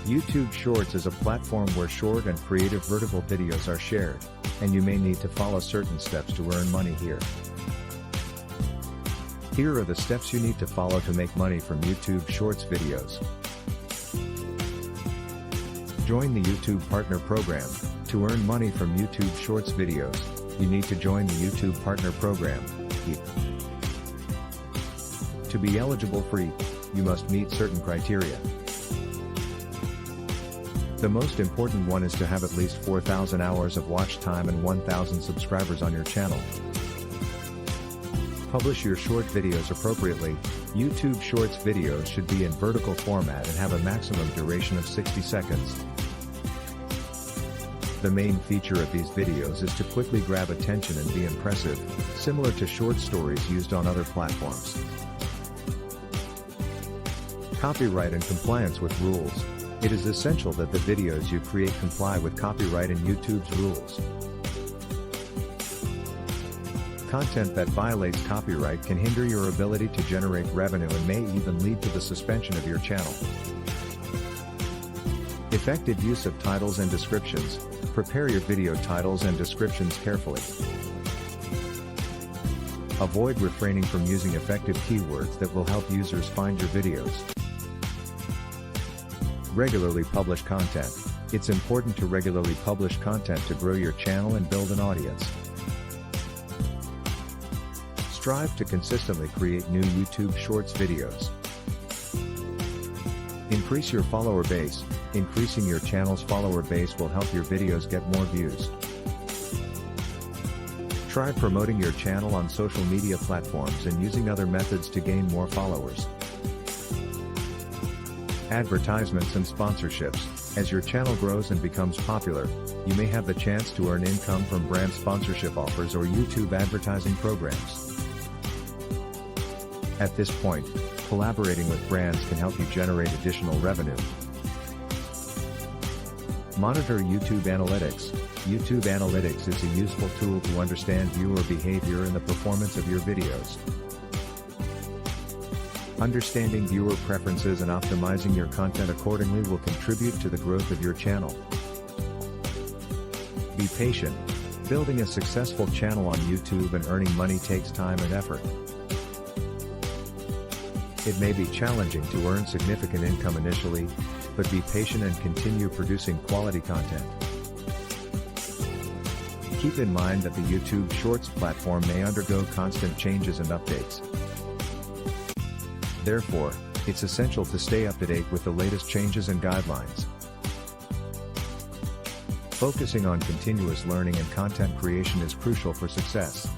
YouTube Shorts is a platform where short and creative vertical videos are shared, and you may need to follow certain steps to earn money here. Here are the steps you need to follow to make money from YouTube Shorts videos. Join the YouTube Partner Program. To earn money from YouTube Shorts videos, you need to join the YouTube Partner Program, YEP. To be eligible for YEP, you must meet certain criteria. The most important one is to have at least 4,000 hours of watch time and 1,000 subscribers on your channel. Publish your short videos appropriately. YouTube Shorts videos should be in vertical format and have a maximum duration of 60 seconds. The main feature of these videos is to quickly grab attention and be impressive, similar to short stories used on other platforms. Copyright and compliance with rules. It is essential that the videos you create comply with copyright and YouTube's rules. Content that violates copyright can hinder your ability to generate revenue and may even lead to the suspension of your channel. Effective use of titles and descriptions. Prepare your video titles and descriptions carefully. Avoid refraining from using effective keywords that will help users find your videos. Regularly publish content. It's important to regularly publish content to grow your channel and build an audience. Strive to consistently create new YouTube Shorts videos. Increase your follower base. Increasing your channel's follower base will help your videos get more views. Try promoting your channel on social media platforms and using other methods to gain more followers. Advertisements and sponsorships. As your channel grows and becomes popular, you may have the chance to earn income from brand sponsorship offers or YouTube advertising programs. At this point, collaborating with brands can help you generate additional revenue. Monitor YouTube Analytics. YouTube Analytics is a useful tool to understand viewer behavior and the performance of your videos. Understanding viewer preferences and optimizing your content accordingly will contribute to the growth of your channel. Be patient. Building a successful channel on YouTube and earning money takes time and effort. It may be challenging to earn significant income initially, but be patient and continue producing quality content. Keep in mind that the YouTube Shorts platform may undergo constant changes and updates. Therefore, it's essential to stay up to date with the latest changes and guidelines. Focusing on continuous learning and content creation is crucial for success.